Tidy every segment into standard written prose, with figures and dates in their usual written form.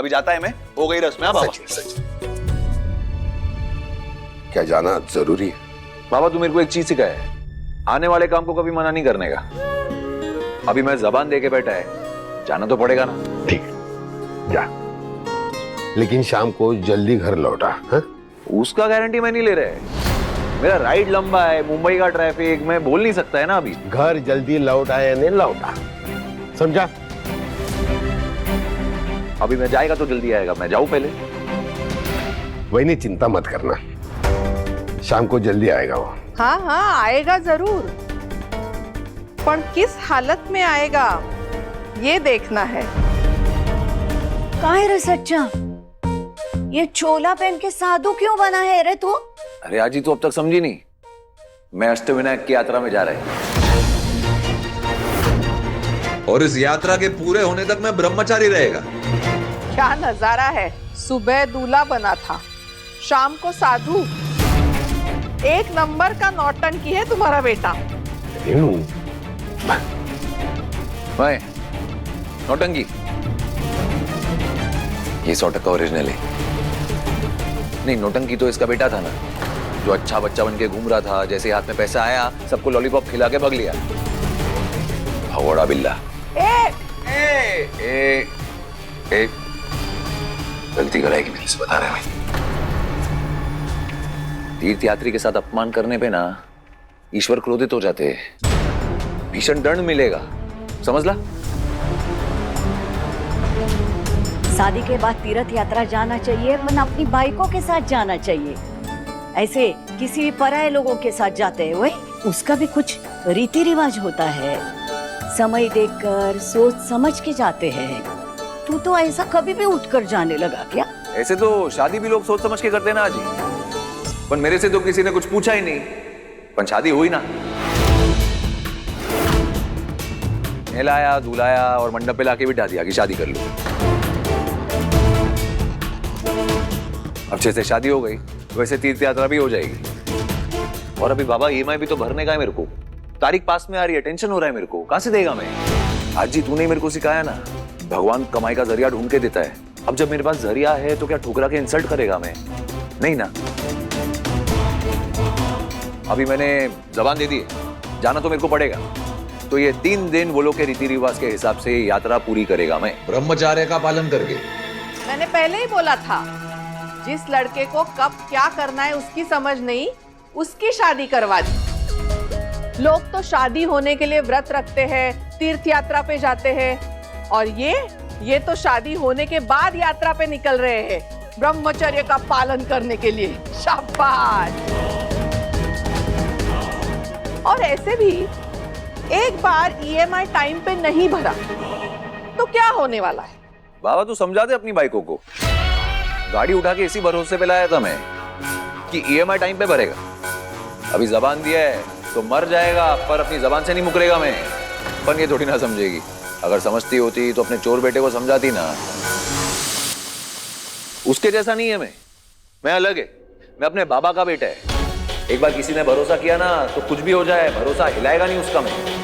अभी जाता है मैं, हो गई रस्म। हाँ बाबा। सच। क्या जाना जरूरी है? बाबा तू मेरे को एक चीज सिखाया है, आने वाले काम को कभी मना नहीं करने का। अभी मैं जबान दे के बैठा है, जाना तो पड़ेगा ना। ठीक जा, लेकिन शाम को जल्दी घर लौटा। हाँ? उसका गारंटी मैं नहीं ले रहा। मेरा राइड लंबा है, मुंबई का ट्रैफिक, मैं बोल नहीं सकता है ना अभी। घर जल्दी लौटा या नहीं लौटा, समझा? अभी मैं जाएगा तो जल्दी आएगा, मैं जाऊं पहले। वही नहीं, चिंता मत करना, शाम को जल्दी आएगा वो। हाँ हाँ आएगा जरूर, पर किस हालत में आएगा ये देखना है। कहाँ है रे सच्चा? ये चोला पहन के साधु क्यों बना है रे तू? अरे आजी तू अब तक समझी नहीं, मैं अष्टविनायक की यात्रा में जा रहा है और इस यात्रा के पूरे होने तक मैं ब्रह्मचारी रहेगा। क्या नजारा है, सुबह दूल्हा बना था, शाम को साधु। एक नंबर का नौटंकी है तुम्हारा बेटा। रेणु, मैं नौटंकी, ये 100% ओरिजिनल है। नहीं, नौटंकी तो इसका बेटा था ना, जो अच्छा बच्चा बन के घूम रहा था, जैसे हाथ में पैसा आया सबको लॉलीपॉप खिला के भग लिया। भगोड़ा बिल्ला। ए, गलती कराएगी मेरे से, बता रहे हैं। तीर्थ यात्री के साथ अपमान करने पे ना ईश्वर क्रोधित हो जाते हैं, भीषण दंड मिलेगा, समझ ला। शादी के बाद तीर्थ यात्रा जाना चाहिए, वरना अपनी बाइकों के साथ जाना चाहिए। ऐसे किसी भी पराये लोगों के साथ जाते हैं, वही उसका भी कुछ रीति रिवाज होता है। समय देखकर सोच समझ के जाते हैं। तू तो ऐसा कभी भी उठकर जाने लगा क्या? ऐसे तो शादी भी लोग सोच समझ के करते ना जी, पर मेरे से तो किसी ने कुछ पूछा ही नहीं, पर शादी हुई ना। नहलाया धुलाया और मंडप पे लाके बिठा दिया कि शादी कर लो। अब जैसे शादी हो गई वैसे तीर्थ यात्रा भी हो जाएगी। और अभी बाबा ईएमआई भी तो भरने का है मेरे को, तारीख पास में आ रही है, टेंशन हो रहा है मेरे को, कहां से देगा मैं। आज जी तूने मेरे को सिखाया ना, भगवान कमाई का जरिया ढूंढ के देता है। अब जब मेरे पास जरिया है तो क्या ठुकरा के इंसल्ट करेगा मैं? नहीं ना। अभी मैंने जबान दे दी है, जाना तो मेरे को पड़ेगा, तो ये 3 दिन वो लोग के रीति रिवाज के हिसाब से यात्रा पूरी करेगा मैं, ब्रह्मचार्य का पालन करके। मैंने पहले ही बोला था, जिस लड़के को कब क्या करना है उसकी समझ नहीं, उसकी शादी करवा दी। लोग तो शादी होने के लिए व्रत रखते हैं, तीर्थ यात्रा पे जाते हैं, और ये तो शादी होने के बाद यात्रा पे निकल रहे हैं ब्रह्मचर्य का पालन करने के लिए। शाबाश। और ऐसे भी एक बार ईएमआई टाइम पे नहीं भरा तो क्या होने वाला है? बाबा तू समझा दे अपनी बाइकों को, गाड़ी उठा के इसी भरोसे पे लाया था मैं कि ईएमआई टाइम पे भरेगा। अभी जबान दिया है तो मर जाएगा, पर अपनी जबान से नहीं मुकरेगा मैं। पर ये थोड़ी ना समझेगी, अगर समझती होती तो अपने चोर बेटे को समझाती ना। उसके जैसा नहीं है मैं अलग है, मैं अपने बाबा का बेटा है। एक बार किसी ने भरोसा किया ना तो कुछ भी हो जाए, भरोसा हिलाएगा नहीं उसका मैं।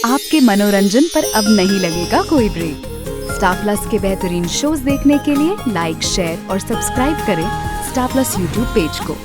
आपके मनोरंजन पर अब नहीं लगेगा कोई ब्रेक। स्टार प्लस के बेहतरीन शोज देखने के लिए लाइक, शेयर और सब्सक्राइब करें स्टार प्लस यूट्यूब पेज को।